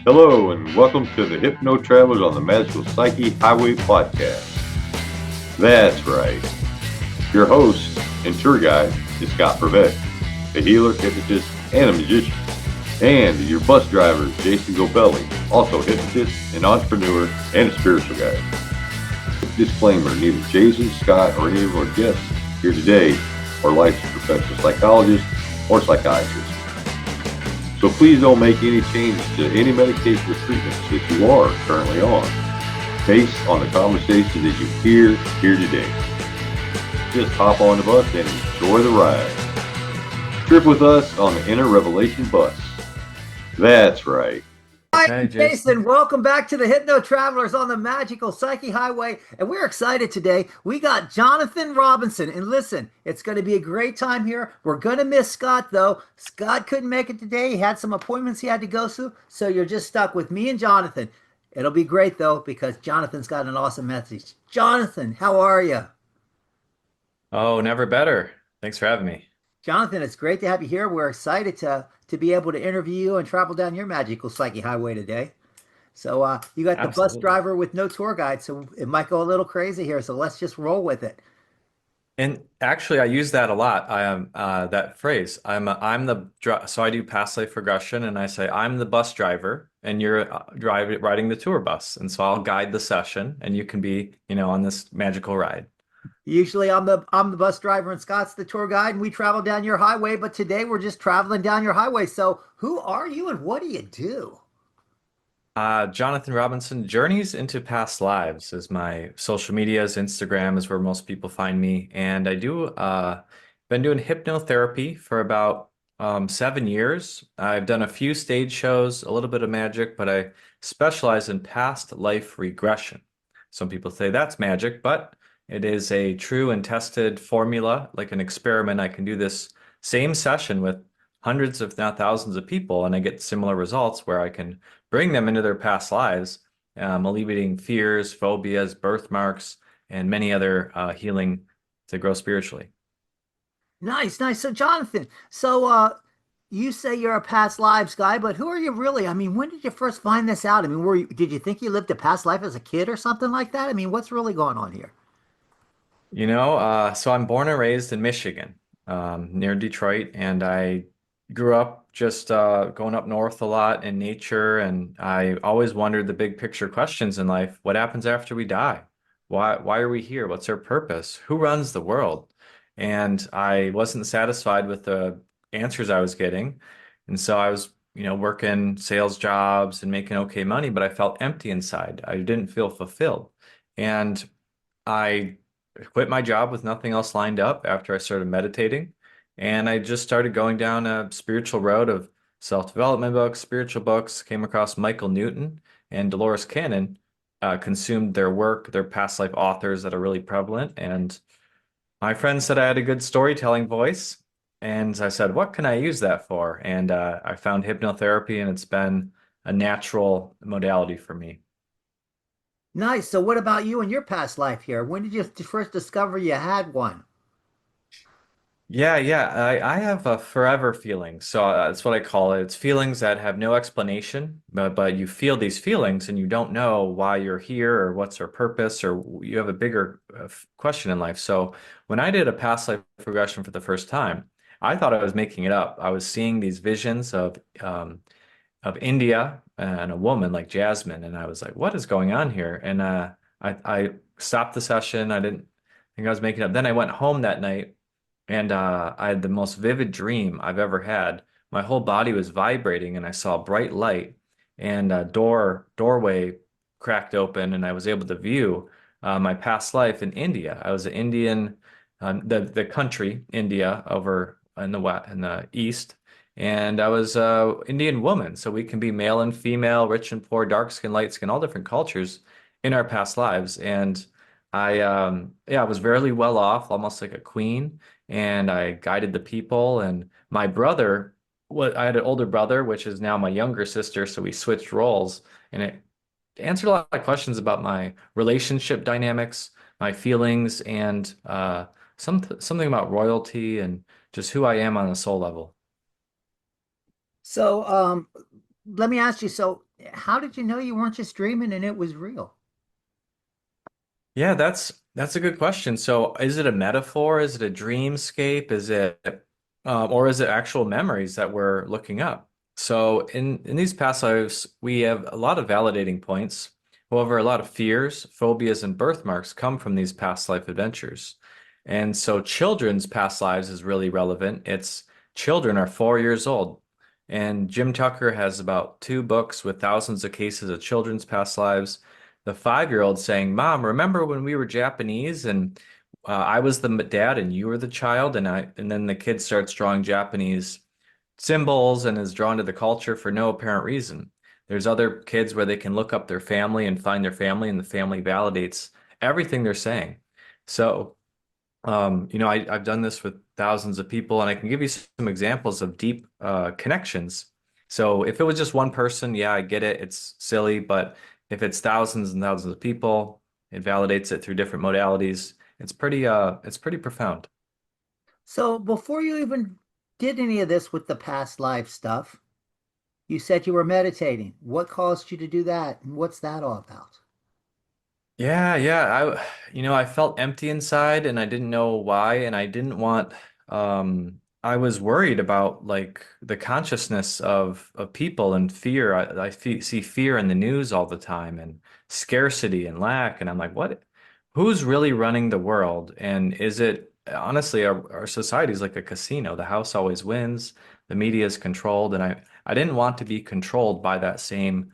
Hello, and welcome to the Hypno Travelers on the Magical Psyche Highway podcast. That's right. Your host and tour guide is Scott Prevet, a healer, hypnotist, and a magician. And your bus driver is Jason Gobelli, also a hypnotist, an entrepreneur, and a spiritual guide. Disclaimer, neither Jason, Scott, or any of our guests here today are licensed professional psychologists or psychiatrists. So please don't make any changes to any medication or treatments that you are currently on, based on the conversation that you hear here today. Just hop on the bus and enjoy the ride. Trip with us on the Inner Revelation bus. That's right. Hi, Jason. Welcome back to the Hypno Travelers on the Magical Psyche Highway. And we're excited today. We got Jonathan Robinson. And listen, it's going to be a great time here. We're going to miss Scott, though. Scott couldn't make it today. He had some appointments he had to go to. So you're just stuck with me and Jonathan. It'll be great, though, because Jonathan's got an awesome message. Jonathan, how are you? Oh, never better. Thanks for having me. Jonathan, it's great to have you here. We're excited to be able to interview you and travel down your magical psyche highway today. So you got the bus Absolutely. driver with no tour guide, so it might go a little crazy here. So let's just roll with it. And actually, I use that a lot. I am that phrase. So I do past life regression, and I say I'm the bus driver, and you're riding the tour bus, and so I'll guide the session, and you can be, on this magical ride. Usually I'm the bus driver and Scott's the tour guide, and we travel down your highway. But today we're just traveling down your highway. So who are you and what do you do? Jonathan Robinson, Journeys into Past Lives is my social medias. Instagram is where most people find me. And I do, been doing hypnotherapy for about 7 years. I've done a few stage shows, a little bit of magic, but I specialize in past life regression. Some people say that's magic, but it is a true and tested formula, like an experiment. I can do this same session with hundreds, if not thousands of people, and I get similar results where I can bring them into their past lives, alleviating fears, phobias, birthmarks, and many other healing to grow spiritually. Nice, nice. So Jonathan, you say you're a past lives guy, but who are you really? I mean, when did you first find this out? I mean, did you think you lived a past life as a kid or something like that? I mean, what's really going on here? So I'm born and raised in Michigan, near Detroit, and I grew up just going up north a lot in nature, and I always wondered the big picture questions in life. What happens after we die? Why are we here? What's our purpose? Who runs the world? And I wasn't satisfied with the answers I was getting. And so I was, working sales jobs and making okay money, but I felt empty inside. I didn't feel fulfilled. And I quit my job with nothing else lined up after I started meditating. And I just started going down a spiritual road of self-development books, spiritual books, came across Michael Newton and Dolores Cannon, consumed their work, their past life authors that are really prevalent. And my friend said I had a good storytelling voice. And I said, what can I use that for? And I found hypnotherapy, and it's been a natural modality for me. Nice. So what about you and your past life here? When did you first discover you had one? Yeah. I have a forever feeling. So that's what I call it. It's feelings that have no explanation, but you feel these feelings and you don't know why you're here or what's your purpose, or you have a bigger question in life. So when I did a past life regression for the first time, I thought I was making it up. I was seeing these visions of India and a woman like Jasmine, and I was like, what is going on here? And I stopped the session. I didn't think I was making it up. Then I went home that night, and I had the most vivid dream I've ever had. My whole body was vibrating, and I saw a bright light, and a doorway cracked open, and I was able to view my past life in India. I was an Indian, the country India over in the east, and I was a Indian woman. So we can be male and female, rich and poor, dark skin, light skin, all different cultures in our past lives. And I was very well off, almost like a queen, and I guided the people. And my brother, I had an older brother, which is now my younger sister, so we switched roles, and it answered a lot of questions about my relationship dynamics, my feelings, and something about royalty and just who I am on a soul level. So let me ask you, so how did you know you weren't just dreaming and it was real? Yeah, that's a good question. So, is it a metaphor? Is it a dreamscape? Is it, or is it actual memories that we're looking up? So, in these past lives, we have a lot of validating points. However, a lot of fears, phobias, and birthmarks come from these past life adventures. And so, children's past lives is really relevant. It's children are 4 years old, and Jim Tucker has about two books with thousands of cases of children's past lives. The 5-year-old saying, "Mom, remember when we were Japanese and I was the dad and you were the child?" And then the kid starts drawing Japanese symbols and is drawn to the culture for no apparent reason. There's other kids where they can look up their family and find their family, and the family validates everything they're saying. So, I've done this with thousands of people, and I can give you some examples of deep connections. So if it was just one person, yeah, I get it. It's silly, but if it's thousands and thousands of people, it validates it through different modalities. It's pretty profound. So before you even did any of this with the past life stuff, you said you were meditating. What caused you to do that? And what's that all about? Yeah, yeah. I felt empty inside and I didn't know why. And I didn't want, I was worried about like the consciousness of people and fear. See fear in the news all the time and scarcity and lack. And I'm like, who's really running the world? And is it, honestly, our society is like a casino. The house always wins, the media is controlled. And I didn't want to be controlled by that same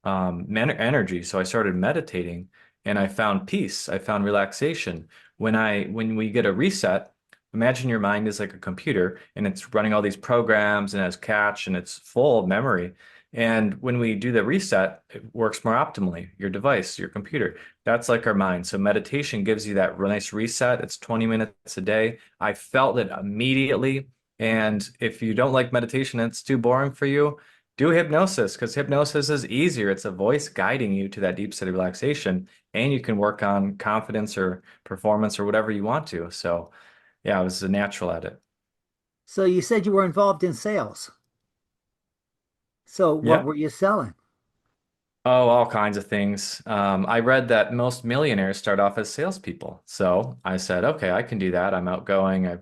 energy. So I started meditating and I found peace. I found relaxation. When we get a reset, imagine your mind is like a computer and it's running all these programs and has cache and it's full of memory. And when we do the reset, it works more optimally. Your device, your computer, that's like our mind. So meditation gives you that nice reset. It's 20 minutes a day. I felt it immediately. And if you don't like meditation, it's too boring for you, do hypnosis because hypnosis is easier. It's a voice guiding you to that deep state of relaxation, and you can work on confidence or performance or whatever you want to. So, yeah, I was a natural at it. So you said you were involved in sales. So what Yeah. were you selling? Oh, all kinds of things. I read that most millionaires start off as salespeople. So I said, okay, I can do that. I'm outgoing. I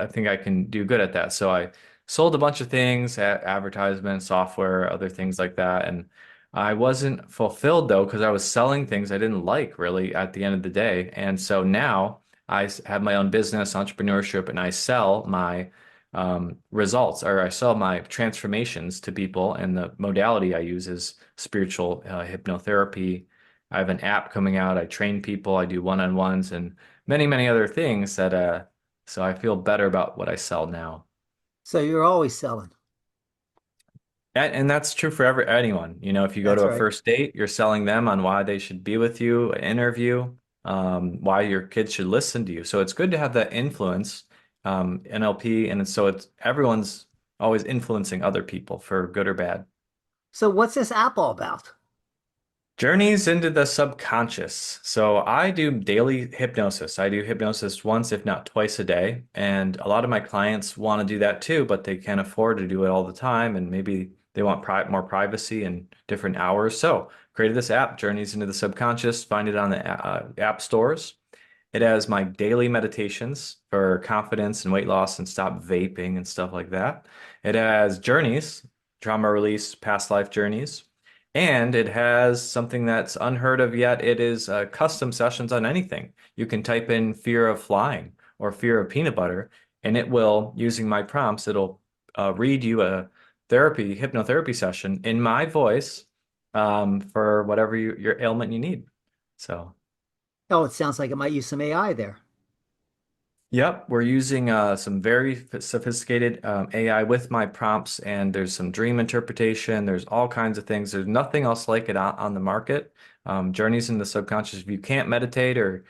think I can do good at that. So I sold a bunch of things, advertisements, software, other things like that. And I wasn't fulfilled though, because I was selling things I didn't like really at the end of the day. And so now have my own business, entrepreneurship, and I sell my results, or I sell my transformations to people. And the modality I use is spiritual hypnotherapy. I have an app coming out. I train people. I do one-on-ones and many, many other things so I feel better about what I sell now. So you're always selling. And that's true for anyone. If you go to That's a right. first date, you're selling them on why they should be with you, an interview, why your kids should listen to you. So it's good to have that influence, NLP, and so it's everyone's always influencing other people for good or bad. So what's this app all about? Journeys into the subconscious. So I do daily hypnosis. I do hypnosis once, if not twice a day. And a lot of my clients want to do that too, but they can't afford to do it all the time. And maybe they want more privacy and different hours. So created this app, Journeys into the Subconscious. Find it on the app stores. It has my daily meditations for confidence and weight loss and stop vaping and stuff like that. It has journeys, trauma release, past life journeys. And it has something that's unheard of yet. It is custom sessions on anything. You can type in fear of flying or fear of peanut butter, and it will, using my prompts, it'll read you a hypnotherapy session in my voice for whatever your ailment you need. So. Oh, it sounds like it might use some AI there. Yep, we're using some very sophisticated AI with my prompts, and there's some dream interpretation. There's all kinds of things. There's nothing else like it on the market. Journeys in the Subconscious. If you can't meditate or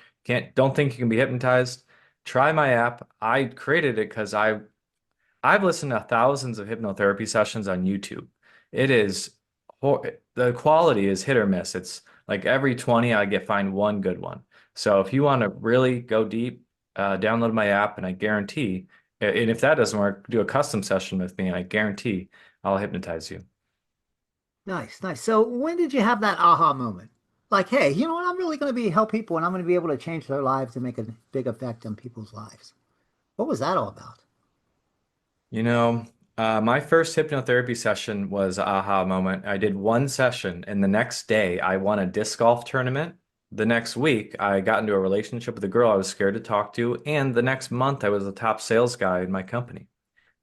don't think you can be hypnotized, try my app. I created it because I've listened to thousands of hypnotherapy sessions on YouTube. It is the quality is hit or miss. It's like every 20, find one good one. So if you want to really go deep, download my app, and I guarantee, and if that doesn't work, do a custom session with me, and I guarantee I'll hypnotize you. Nice, nice. So when did you have that aha moment? Like, hey, you know what? I'm really going to be help people and I'm going to be able to change their lives and make a big effect on people's lives. What was that all about? You know, my first hypnotherapy session was a aha moment. I did one session, and the next day I won a disc golf tournament. The next week, I got into a relationship with a girl I was scared to talk to, and the next month, I was the top sales guy in my company.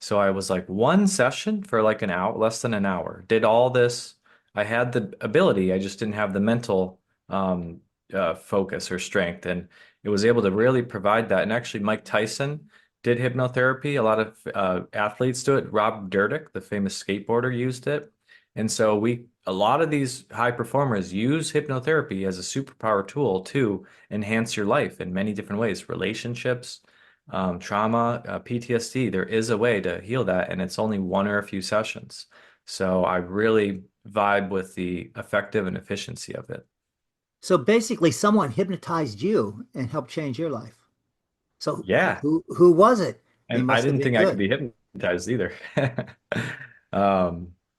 So I was like one session for like an hour, less than an hour. Did all this. I had the ability, I just didn't have the mental focus or strength, and it was able to really provide that. And actually, Mike Tyson did hypnotherapy. A lot of athletes do it. Rob Dyrdek, the famous skateboarder, used it. And so a lot of these high performers use hypnotherapy as a superpower tool to enhance your life in many different ways, relationships, trauma, PTSD. There is a way to heal that, and it's only one or a few sessions. So I really vibe with the effective and efficiency of it. So basically, someone hypnotized you and helped change your life. So Yeah. who was it? They And I must have didn't been think I could good. be hypnotized either.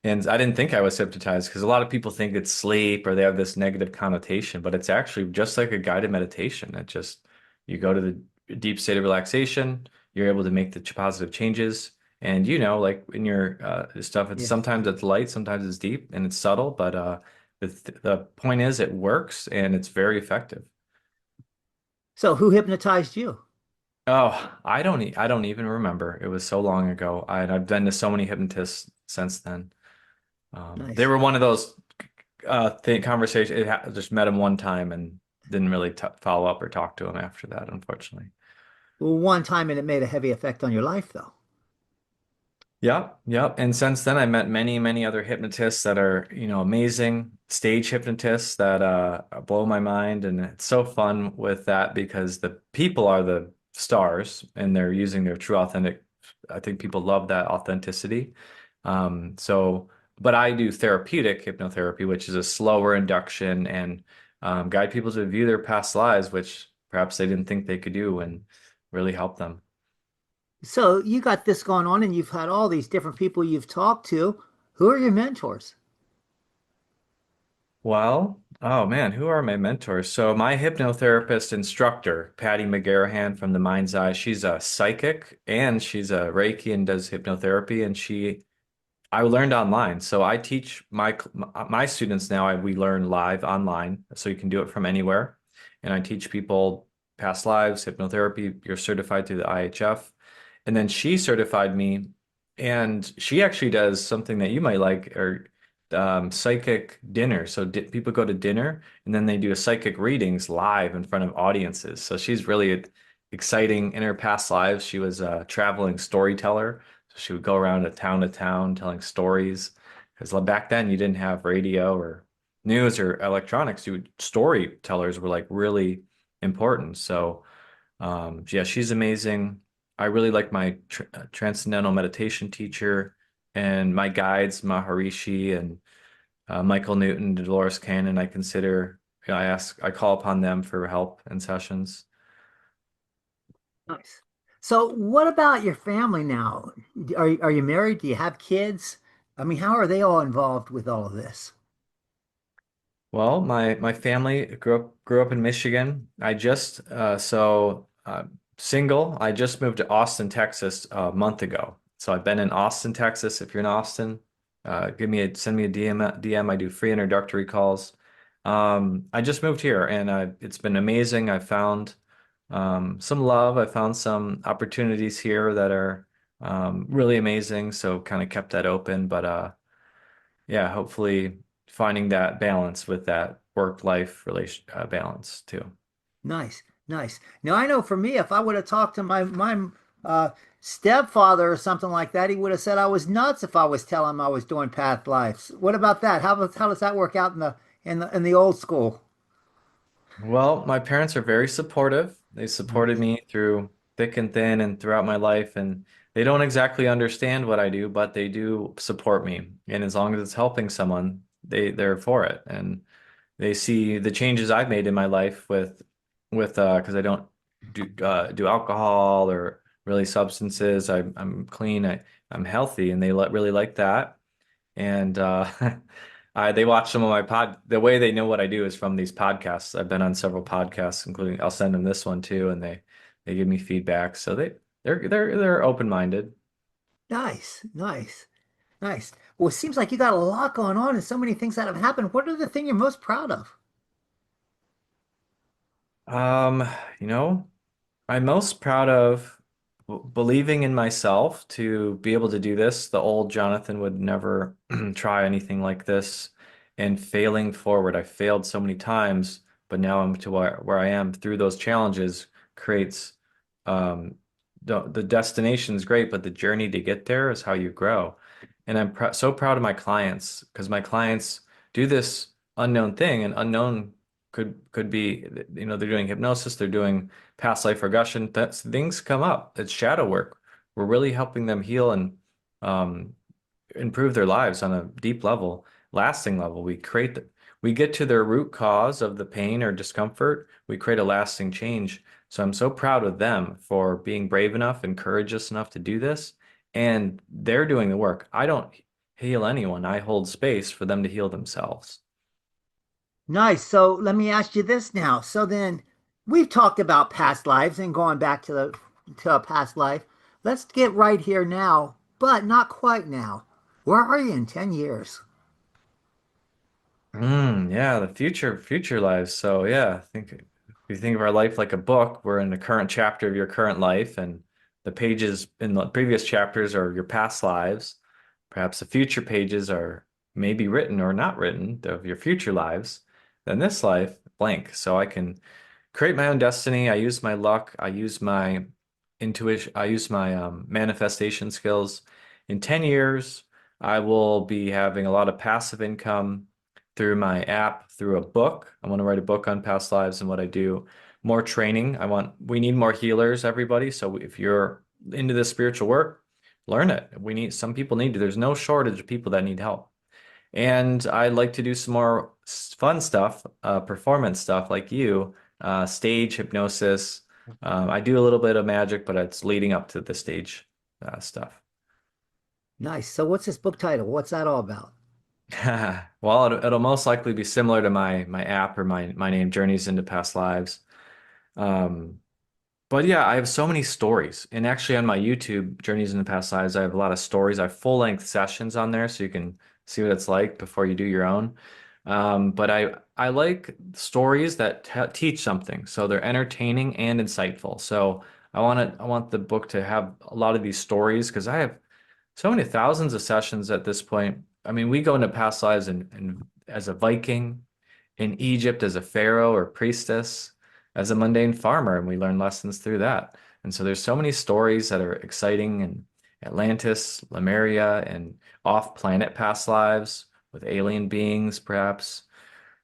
And I didn't think I was hypnotized because a lot of people think it's sleep or they have this negative connotation, but it's actually just like a guided meditation. It just, you go to the deep state of relaxation, you're able to make the positive changes. And like in your stuff, it's Yes. sometimes it's light, sometimes it's deep and it's subtle, but the point is it works and it's very effective. So who hypnotized you? Oh, I don't even remember. It was so long ago. I've been to so many hypnotists since then. They Nice. were one of those thing conversations. Just met him one time and didn't really t follow up or talk to him after that, unfortunately. Well, one time and it made a heavy effect on your life, though. Yep, yep. And since then, I met many, many other hypnotists that are, amazing stage hypnotists that blow my mind. And it's so fun with that because the people are the stars and they're using their true authentic. I think people love that authenticity. So, but I do therapeutic hypnotherapy, which is a slower induction and guide people to view their past lives, which perhaps they didn't think they could do, and really help them. So you got this going on and you've had all these different people you've talked to. Who are your mentors? Well, oh man, who are my mentors? So my hypnotherapist instructor, Patty McGarahan from the Mind's Eye, she's a psychic and she's a Reiki and does hypnotherapy. And I learned online. So I teach my students now. We learn live online, so you can do it from anywhere. And I teach people past lives, hypnotherapy. You're certified through the IHF. And then she certified me, and she actually does something that you might like, or psychic dinner. So di people go to dinner, and then they do a psychic readings live in front of audiences. So she's really exciting. In her past lives, she was a traveling storyteller. So she would go around to town telling stories. Because back then you didn't have radio or news or electronics. Storytellers were like really important. So yeah, she's amazing. I really like my transcendental meditation teacher and my guides, Maharishi and Michael Newton, Dolores Cannon. I call upon them for help in sessions. Nice. So what about your family now? Are you married? Do you have kids? I mean, how are they all involved with all of this? Well, my family grew up in Michigan. Single. I just moved to Austin, Texas a month ago. So I've been in Austin, Texas. If you're in Austin, send me a DM. I do free introductory calls. I just moved here and it's been amazing. I found some love. I found some opportunities here that are really amazing. So kind of kept that open, but yeah, hopefully finding that balance with that work-life relation balance too. Nice, nice. Now I know for me, if I would have talked to my uh, stepfather or something like that, he would have said I was nuts if I was telling him I was doing past lives. What about that? How does that work out in the old school? Well, my parents are very supportive. They supported Nice. me through thick and thin and throughout my life, and they don't exactly understand what I do, but they do support me. And as long as it's helping someone, they're for it. And they see the changes I've made in my life with because I don't do alcohol or really substances. I'm clean. I'm healthy, and they really like that. And They watch some of my the way they know what I do is from these podcasts. I've been on several podcasts, including I'll send them this one too, and they give me feedback. So they're open-minded. Nice, nice, nice. Well, it seems like you got a lot going on and so many things that have happened. What are the thing you're most proud of? Um, you know, I'm most proud of believing in myself to be able to do this. The old Jonathan would never try anything like this and failing forward. I failed so many times, but now I'm to where I am through those challenges creates um, the destination is great, but the journey to get there is how you grow. And I'm pr so proud of my clients because my clients do this unknown thing, and unknown could be, they're doing hypnosis, they're doing past life regression. That's things come up. It's shadow work. We're really helping them heal and um, improve their lives on a deep level, lasting level. We get to their root cause of the pain or discomfort. We create a lasting change. So I'm so proud of them for being brave enough and courageous enough to do this. And they're doing the work. I don't heal anyone. I hold space for them to heal themselves. Nice. So let me ask you this now. So then we've talked about past lives and going back to a past life. Let's get right here now, but not quite now. Where are you in 10 years? Yeah, the future lives. So yeah, I think if you think of our life like a book, we're in the current chapter of your current life, and the pages in the previous chapters are your past lives. Perhaps the future pages are maybe written or not written of your future lives. Then this life, blank. So I can create my own destiny. I use my luck. I use my intuition. I use my manifestation skills. In 10 years, I will be having a lot of passive income through my app, through a book. I want to write a book on past lives and what I do. More training. We need more healers, everybody. So if you're into this spiritual work, learn it. Some people need to. There's no shortage of people that need help. And I'd like to do some more fun stuff, performance stuff like you, stage hypnosis. I do a little bit of magic, but it's leading up to the stage stuff. Nice. So what's this book title? What's that all about? Well, it'll most likely be similar to my app or my name, Journeys into Past Lives. Um, but yeah, I have so many stories. And actually on my YouTube, Journeys into Past Lives, I have a lot of stories. I have full-length sessions on there so you can see what it's like before you do your own. But I like stories that teach something. So they're entertaining and insightful. So I want the book to have a lot of these stories because I have so many thousands of sessions at this point. I mean, we go into past lives and as a Viking, in Egypt as a pharaoh or priestess, as a mundane farmer, and we learn lessons through that. And so there's so many stories that are exciting in Atlantis, Lemuria, and off-planet past lives with alien beings, perhaps.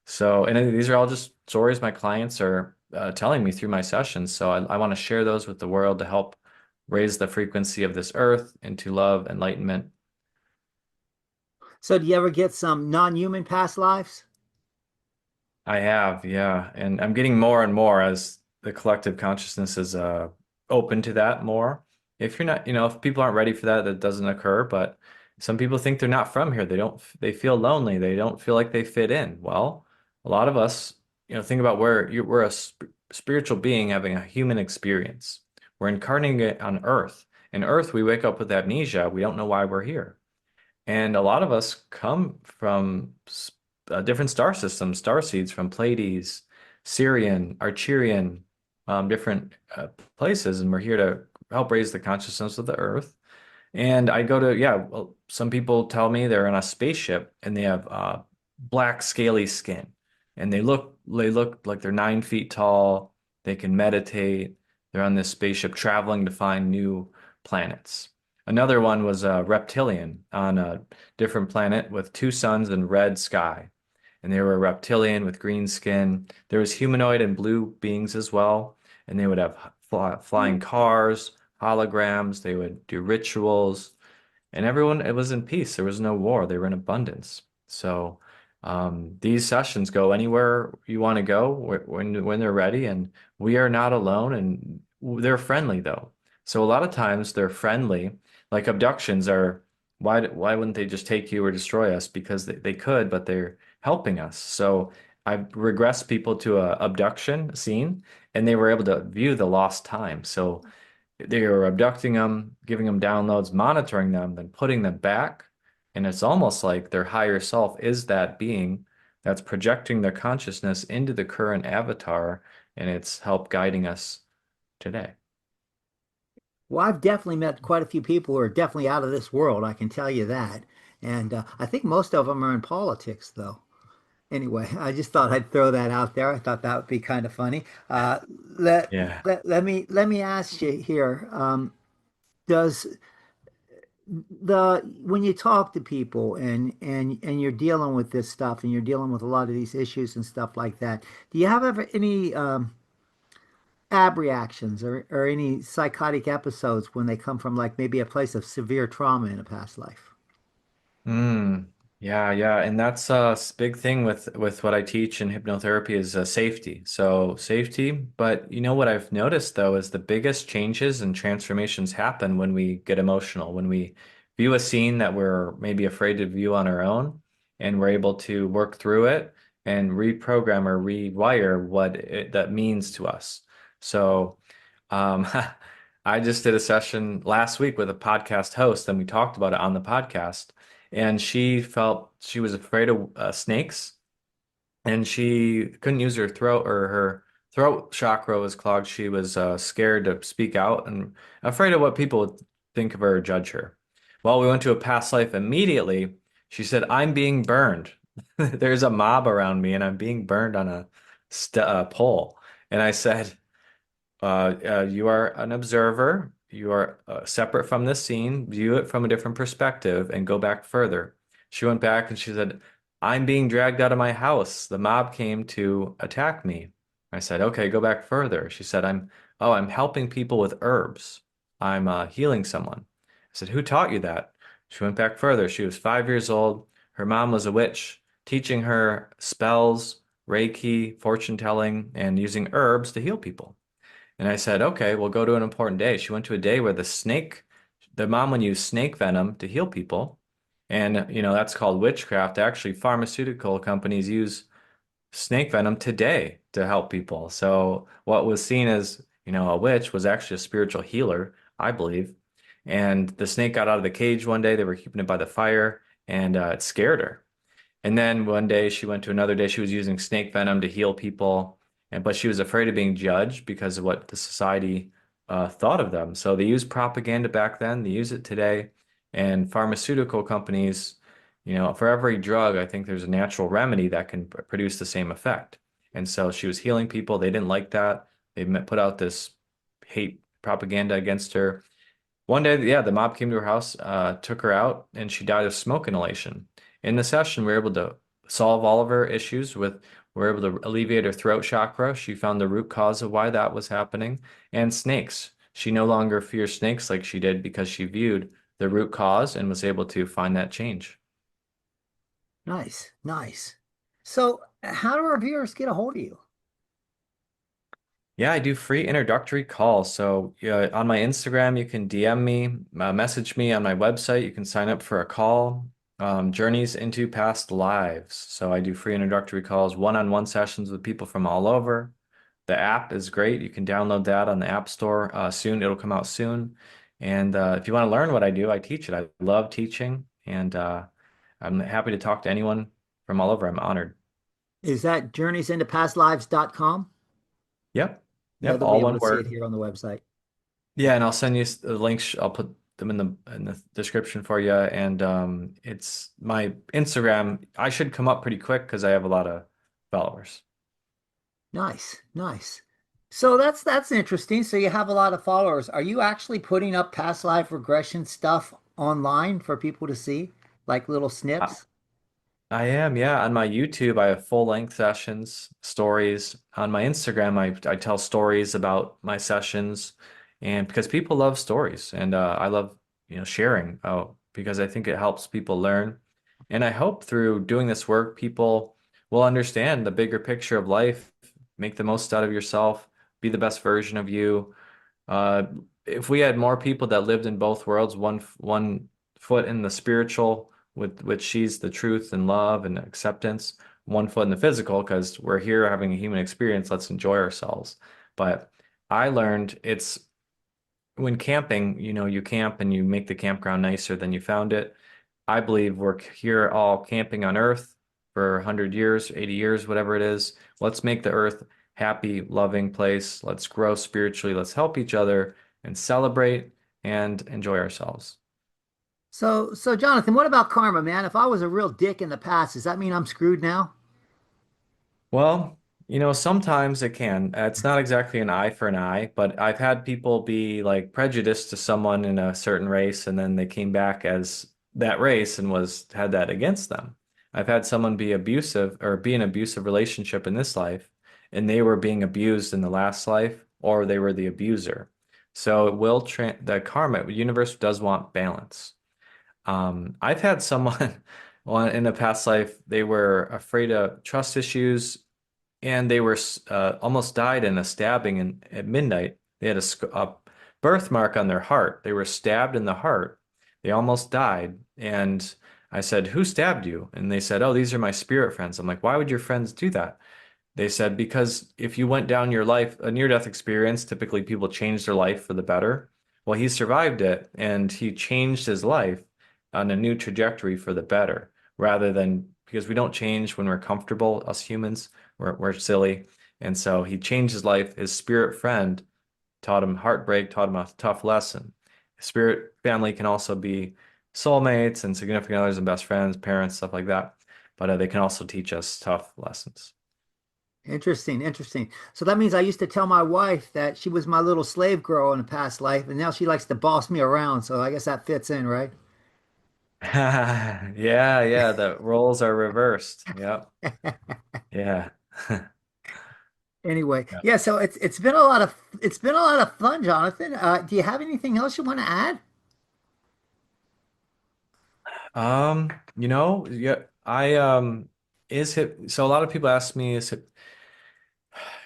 So, and these are all just stories my clients are telling me through my sessions. So I want to share those with the world to help raise the frequency of this earth into love, enlightenment. So do you ever get some non-human past lives? I have, yeah. And I'm getting more and more as the collective consciousness is open to that more. If you're not, if people aren't ready for that, that doesn't occur. But some people think they're not from here. They feel lonely. They don't feel like they fit in. Well, a lot of us, think about we're a spiritual being having a human experience. We're incarnating it on Earth. In Earth, we wake up with amnesia. We don't know why we're here. And a lot of us come from different star systems, star seeds from Pleiades, Sirian, Arcturian, different places, and we're here to help raise the consciousness of the Earth. And I go to, yeah, well, some people tell me they're on a spaceship and they have black scaly skin, and they look like they're 9 feet tall. They can meditate. They're on this spaceship traveling to find new planets. Another one was a reptilian on a different planet with two suns and red sky. And they were reptilian with green skin. There was humanoid and blue beings as well. And they would have flying cars, holograms. They would do rituals. And everyone, it was in peace. There was no war. They were in abundance. So these sessions go anywhere you want to go when they're ready. And we are not alone. And they're friendly, though. So a lot of times they're friendly. Like abductions are why wouldn't they just take you or destroy us? Because they could, but they're helping us. So I've regressed people to a abduction scene, and they were able to view the lost time. So they were abducting them, giving them downloads, monitoring them, then putting them back. And it's almost like their higher self is that being that's projecting their consciousness into the current avatar, and it's help guiding us today. Well, I've definitely met quite a few people who are definitely out of this world. I can tell you that. And I think most of them are in politics, though. Anyway, I just thought I'd throw that out there. I thought that would be kind of funny. Let, Yeah. let me ask you here. Does the when you talk to people and you're dealing with this stuff and you're dealing with a lot of these issues and stuff like that, do you have ever any ab reactions or any psychotic episodes when they come from like maybe a place of severe trauma in a past life? Mm, yeah, yeah, and that's big thing with what I teach in hypnotherapy is safety. So safety, but you know what I've noticed though is the biggest changes and transformations happen when we get emotional, when we view a scene that we're maybe afraid to view on our own, and we're able to work through it and reprogram or rewire that means to us. So, um, I just did a session last week with a podcast host, and we talked about it on the podcast, and she felt she was afraid of snakes, and she couldn't use her throat, or her throat chakra was clogged. She was scared to speak out and afraid of what people would think of her or judge her. Well, we went to a past life immediately. She said, "I'm being burned. There's a mob around me, and I'm being burned on a pole." And I said, you are an observer. You are separate from this scene. View it from a different perspective and go back further. She went back and she said, "I'm being dragged out of my house. The mob came to attack me." I said, "Okay, go back further." She said, I'm helping people with herbs. I'm healing someone." I said, "Who taught you that?" She went back further. She was 5 years old. Her mom was a witch, teaching her spells, Reiki, fortune telling, and using herbs to heal people. And I said, "Okay, we'll go to an important day." She went to a day where the mom would use snake venom to heal people. And, that's called witchcraft. Actually, pharmaceutical companies use snake venom today to help people. So what was seen as, a witch was actually a spiritual healer, I believe. And the snake got out of the cage one day. They were keeping it by the fire, and it scared her. And then one day she went to another day, she was using snake venom to heal people, but she was afraid of being judged because of what the society thought of them. So they used propaganda back then, they use it today, and pharmaceutical companies, for every drug, I think there's a natural remedy that can produce the same effect. And so she was healing people. They didn't like that. They put out this hate propaganda against her. One day, yeah, the mob came to her house, took her out, and she died of smoke inhalation. In the session, we were able to solve all of her issues we were able to alleviate her throat chakra. She found the root cause of why that was happening, and snakes. She no longer fears snakes like she did because she viewed the root cause and was able to find that change. Nice, nice. So, how do our viewers get a hold of you? Yeah, I do free introductory calls. So, yeah, on my Instagram, you can DM me, message me on my website. You can sign up for a call. Journeys into Past Lives. So I do free introductory calls, one-on-one sessions with people from all over. The app is great. You can download that on the App Store soon. It'll come out soon. And if you want to learn what I do, I teach it. I love teaching, and I'm happy to talk to anyone from all over. I'm honored. Is that journeysintopastlives.com? Yep. Yeah, Yep. they'll be All able one to see it word. here on the website. Yeah, and I'll send you the links. I'll put them in the description for you. And it's my Instagram. I should come up pretty quick because I have a lot of followers. Nice, nice. So that's interesting. So you have a lot of followers. Are you actually putting up past life regression stuff online for people to see, like little I, snips? I am, yeah. On my YouTube, I have full-length sessions, stories. On my Instagram, I tell stories about my sessions, and because people love stories, and I love, sharing, because I think it helps people learn. And I hope through doing this work, people will understand the bigger picture of life, make the most out of yourself, be the best version of you. Uh, if we had more people that lived in both worlds, one foot in the spiritual, with which she's the truth and love and acceptance, one foot in the physical, because we're here having a human experience. Let's enjoy ourselves. But I learned it's when camping, you camp and you make the campground nicer than you found it. I believe we're here all camping on Earth for 100 years, 80 years, whatever it is. Let's make the Earth happy, loving place. Let's grow spiritually. Let's help each other and celebrate and enjoy ourselves. So Jonathan, what about karma, man? If I was a real dick in the past, does that mean I'm screwed now? Well, sometimes it can. It's not exactly an eye for an eye, but I've had people be like prejudiced to someone in a certain race, and then they came back as that race and had that against them. I've had someone be abusive or be in an abusive relationship in this life, and they were being abused in the last life, or they were the abuser. So the karma, the universe does want balance. I've had someone in a past life, they were afraid of trust issues and they were almost died in a stabbing at midnight. They had a birthmark on their heart. They were stabbed in the heart. They almost died. And I said, "Who stabbed you?" And they said, "Oh, these are my spirit friends." I'm like, "Why would your friends do that?" They said, "Because if you went down your life, a near-death experience, typically people change their life for the better. Well, he survived it and he changed his life on a new trajectory for the better, rather than because we don't change when we're comfortable, us humans, we're silly. And so he changed his life. His spirit friend taught him heartbreak, taught him a tough lesson. Spirit family can also be soulmates and significant others and best friends, parents, stuff like that. But they can also teach us tough lessons. Interesting, interesting. So that means I used to tell my wife that she was my little slave girl in a past life, and now she likes to boss me around. So I guess that fits in, right? Yeah, yeah, the roles are reversed. Yep. Yeah. Anyway, Yeah. yeah, so it's been a lot of fun, Jonathan. Do you have anything else you want to add? Yeah, I is hip so a lot of people ask me, is it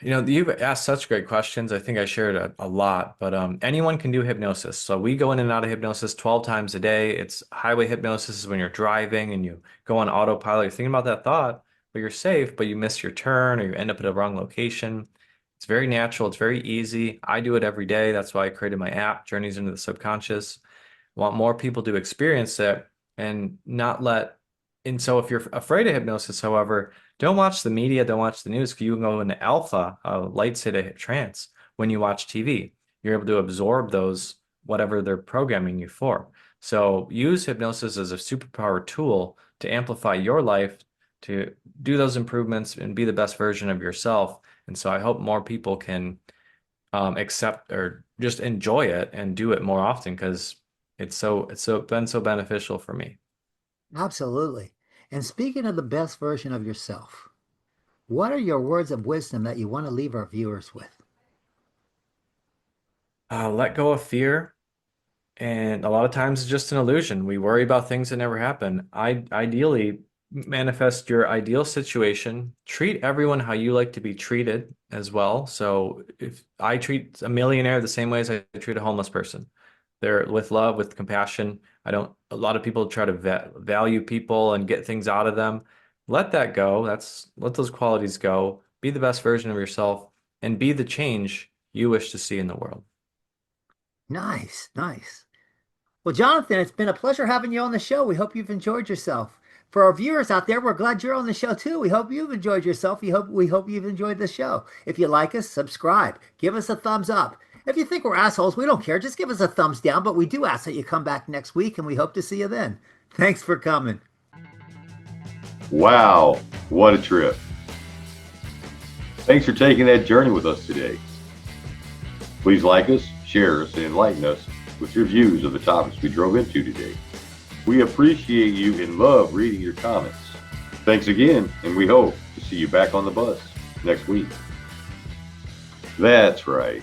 you've asked such great questions. I think I shared a lot, but anyone can do hypnosis. So we go in and out of hypnosis 12 times a day. It's highway hypnosis is when you're driving and you go on autopilot. You're thinking about that thought, but you're safe, but you miss your turn or you end up at a wrong location. It's very natural. It's very easy. I do it every day. That's why I created my app, Journeys into the Subconscious. Want more people to experience it and not let. And so if you're afraid of hypnosis, however, don't watch the media, don't watch the news, because you can go into alpha, light state trance when you watch TV. You're able to absorb those, whatever they're programming you for. So use hypnosis as a superpower tool to amplify your life, to do those improvements and be the best version of yourself. And so I hope more people can accept or just enjoy it and do it more often because it's been so beneficial for me. Absolutely. And speaking of the best version of yourself, what are your words of wisdom that you want to leave our viewers with? Let go of fear. And a lot of times it's just an illusion. We worry about things that never happen. I ideally manifest your ideal situation, treat everyone how you like to be treated as well. So if I treat a millionaire the same way as I treat a homeless person, they're with love, with compassion. A lot of people try to value people and get things out of them. Let that go. Let those qualities go. Be the best version of yourself and be the change you wish to see in the world. Nice, nice. Well, Jonathan, it's been a pleasure having you on the show. We hope you've enjoyed yourself. For our viewers out there, we're glad you're on the show too. We hope you've enjoyed yourself. We hope you've enjoyed the show. If you like us, subscribe. Give us a thumbs up. If you think we're assholes, we don't care. Just give us a thumbs down. But we do ask that you come back next week, and we hope to see you then. Thanks for coming. Wow, what a trip. Thanks for taking that journey with us today. Please like us, share us, and enlighten us with your views of the topics we drove into today. We appreciate you and love reading your comments. Thanks again, and we hope to see you back on the bus next week. That's right.